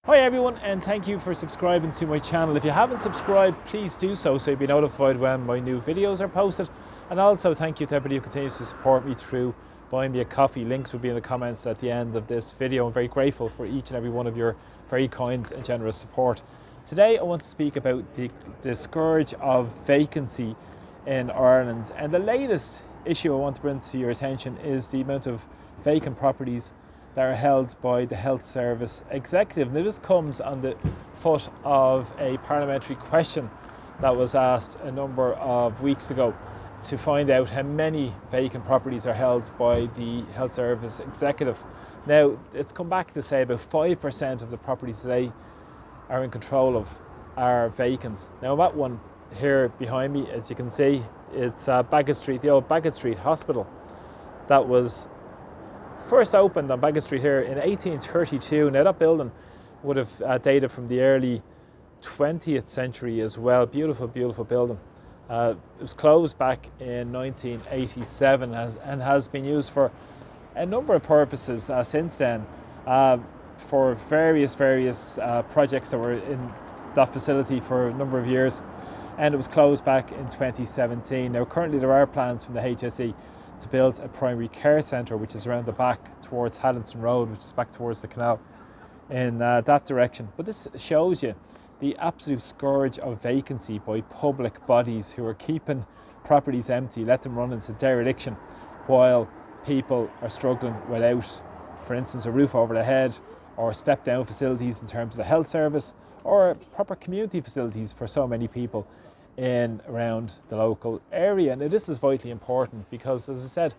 Hi everyone, and thank you for subscribing to my channel. If you haven't subscribed, please do so you'll be notified when my new videos are posted. And also thank you to everybody who continues to support me through buying me a coffee. Links will be in the comments at the end of this video. I'm very grateful for each and every one of your very kind and generous support. Today I want to speak about the scourge of vacancy in Ireland, and the latest issue I want to bring to your attention is the amount of vacant properties that are held by the Health Service Executive. Now, this comes on the foot of a parliamentary question that was asked a number of weeks ago to find out how many vacant properties are held by the Health Service Executive. Now, it's come back to say about 5% of the properties today are in control of are vacant. Now, that one here behind me, as you can see, it's Bagot Street, the old Bagot Street Hospital. That was first opened on Bagot Street here in 1832. Now that building would have dated from the early 20th century as well. Beautiful, beautiful building. It was closed back in 1987 and has been used for a number of purposes since then, for various projects that were in that facility for a number of years, and it was closed back in 2017. Now currently there are plans from the HSE to build a primary care centre, which is around the back towards Haddington Road, which is back towards the canal in that direction. But this shows you the absolute scourge of vacancy by public bodies who are keeping properties empty, let them run into dereliction while people are struggling without, for instance, a roof over their head, or step down facilities in terms of the health service, or proper community facilities for so many people in around the local area. And this is vitally important because, as I said,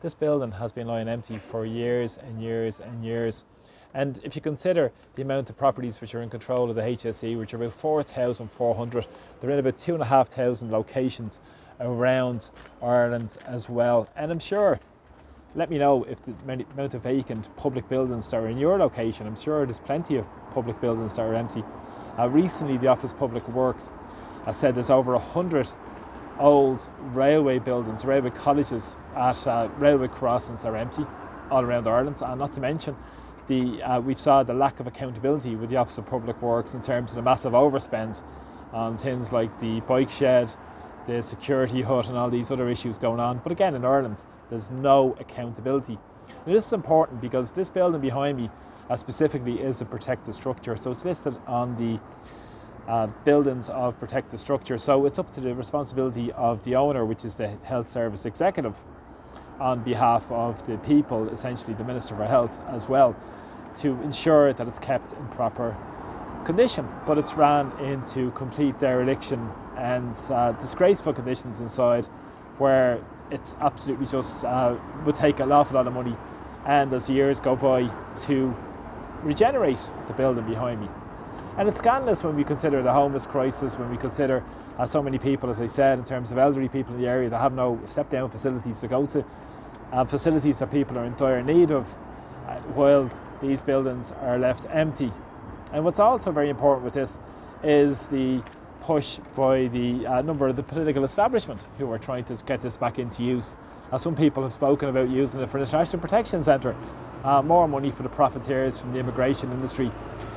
this building has been lying empty for years and years and years. And if you consider the amount of properties which are in control of the HSE, which are about 4,400, they're in about 2,500 locations around Ireland as well. And I'm sure, let me know if the amount of vacant public buildings that are in your location. I'm sure there's plenty of public buildings that are empty. Recently, the Office of Public Works I said there's over 100 old railway buildings, railway colleges at railway crossings are empty all around Ireland, and not to mention we saw the lack of accountability with the Office of Public Works in terms of the massive overspends on things like the bike shed, the security hut, and all these other issues going on. But again, in Ireland there's no accountability. And this is important because this building behind me specifically is a protected structure, so it's listed on the buildings of protected structure. So it's up to the responsibility of the owner, which is the Health Service Executive, on behalf of the people, essentially the Minister for Health as well, to ensure that it's kept in proper condition. But it's ran into complete dereliction and disgraceful conditions inside, where it's absolutely just would take an awful lot of money, and as years go by, to regenerate the building behind me. And it's scandalous when we consider the homeless crisis, when we consider so many people, as I said, in terms of elderly people in the area that have no step-down facilities to go to, facilities that people are in dire need of, while these buildings are left empty. And what's also very important with this is the push by the number of the political establishment who are trying to get this back into use. Some people have spoken about using it for the National Protection Centre, more money for the profiteers from the immigration industry,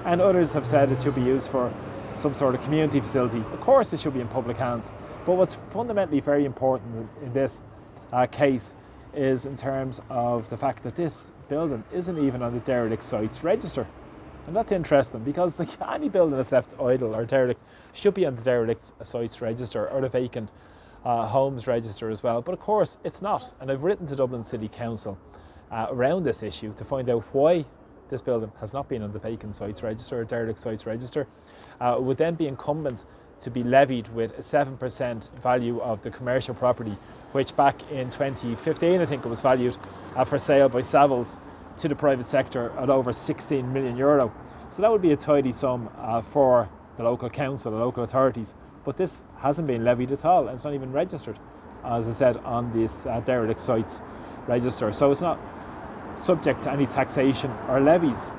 and others have said it should be used for some sort of community facility. Of course it should be in public hands, but what's fundamentally very important in this case is in terms of the fact that this building isn't even on the derelict sites register. And that's interesting because any building that's left idle or derelict should be on the derelict sites register or the vacant homes register as well. But of course it's not, and I've written to Dublin City Council around this issue to find out why this building has not been on the vacant sites register or derelict sites register. It would then be incumbent to be levied with a 7% value of the commercial property, which back in 2015 I think it was valued for sale by Savills to the private sector at over 16 million euro. So that would be a tidy sum for the local council, the local authorities. But this hasn't been levied at all, and it's not even registered, as I said, on this derelict sites register. So it's not subject to any taxation or levies.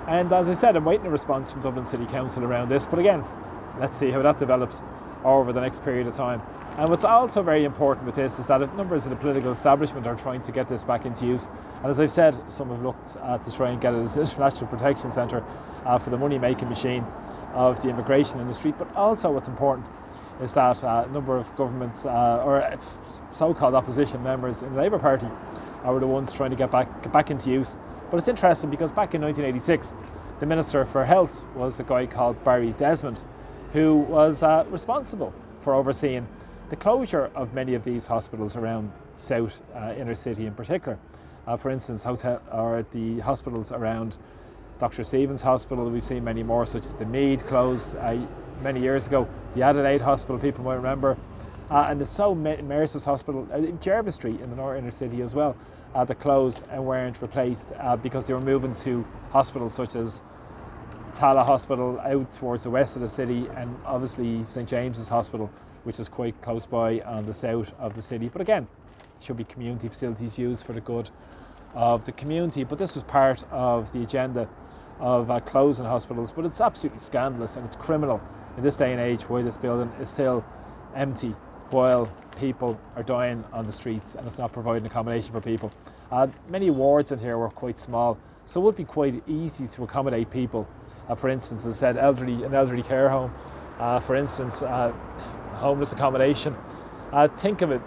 And as I said, I'm waiting a response from Dublin City Council around this, but again, let's see how that develops over the next period of time. And what's also very important with this is that numbers of the political establishment are trying to get this back into use. And as I've said, some have looked to try and get it as an international protection centre for the money-making machine of the immigration industry. But also what's important is that a number of governments or so-called opposition members in the Labour Party were the ones trying to get back into use. But it's interesting because back in 1986, the Minister for Health was a guy called Barry Desmond, who was responsible for overseeing the closure of many of these hospitals around South inner city in particular. For instance, the hospitals around Dr. Stephen's Hospital, we've seen many more, such as the Mead close many years ago, the Adelaide Hospital, people might remember, and the Mercer's Hospital, Jervis Street in the north inner city as well, that closed and weren't replaced because they were moving to hospitals such as Tala Hospital out towards the west of the city, and obviously St James's Hospital, which is quite close by on the south of the city. But again, should be community facilities used for the good of the community. But this was part of the agenda of closing hospitals. But it's absolutely scandalous and it's criminal in this day and age why this building is still empty while people are dying on the streets and it's not providing accommodation for people. Many wards in here were quite small, so it would be quite easy to accommodate people. For instance, as I said, an elderly care home, for instance, homeless accommodation. Think of it,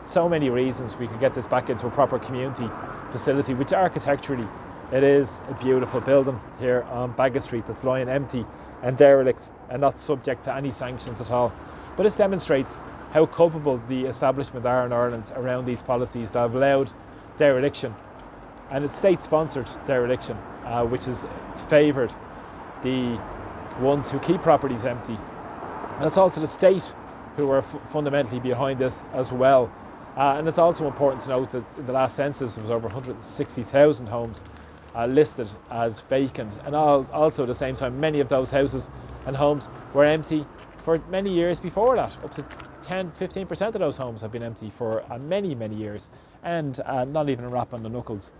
so many reasons we could get this back into a proper community facility, which architecturally it is a beautiful building here on Baggot Street that's lying empty and derelict and not subject to any sanctions at all. But this demonstrates how culpable the establishment are in Ireland around these policies that have allowed dereliction, and it's state-sponsored dereliction, which has favoured the ones who keep properties empty. And it's also the state who are fundamentally behind this as well. And it's also important to note that in the last census there was over 160,000 homes listed as vacant, and also at the same time many of those houses and homes were empty for many years before that. Up to 10-15% of those homes have been empty for many years, and not even a rap on the knuckles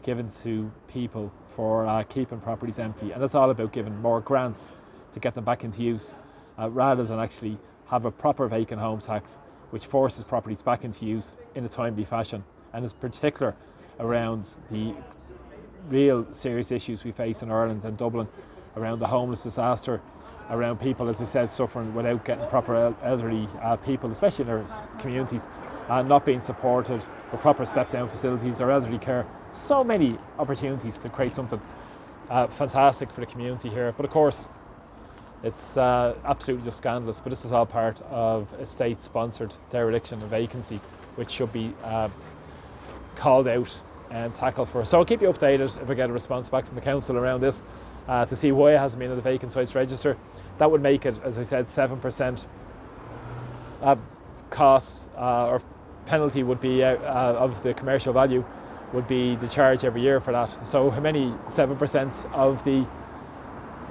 given to people for keeping properties empty. And it's all about giving more grants to get them back into use rather than actually have a proper vacant home tax which forces properties back into use in a timely fashion, and is particular around the real serious issues we face in Ireland and Dublin around the homeless disaster, around people, as I said, suffering without getting proper elderly people, especially in our communities, not being supported with proper step-down facilities or elderly care. So many opportunities to create something fantastic for the community here. But of course, it's absolutely just scandalous. But this is all part of a state-sponsored dereliction and vacancy, which should be called out and tackled for. So I'll keep you updated if I get a response back from the council around this to see why it hasn't been in the vacant sites register. That would make it, as I said, 7% cost or penalty would be of the commercial value would be the charge every year for that. So how many 7% of the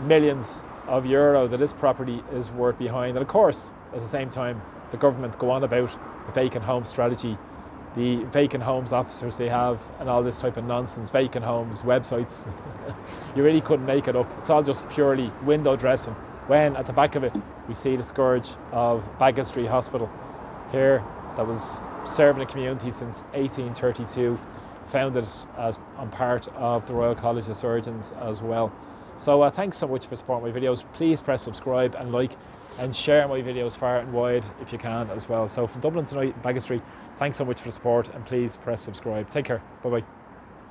millions of euro that this property is worth behind? And of course, at the same time, the government go on about the vacant home strategy, the vacant homes officers they have, and all this type of nonsense, vacant homes, websites. You really couldn't make it up. It's all just purely window dressing, when at the back of it we see the scourge of Baggot Street Hospital here, that was serving the community since 1832, founded as on part of the Royal College of Surgeons as well. So thanks so much for supporting my videos. Please press subscribe and like and share my videos far and wide if you can as well. So from Dublin tonight, Baggot Street, thanks so much for the support, and please press subscribe. Take care. Bye bye.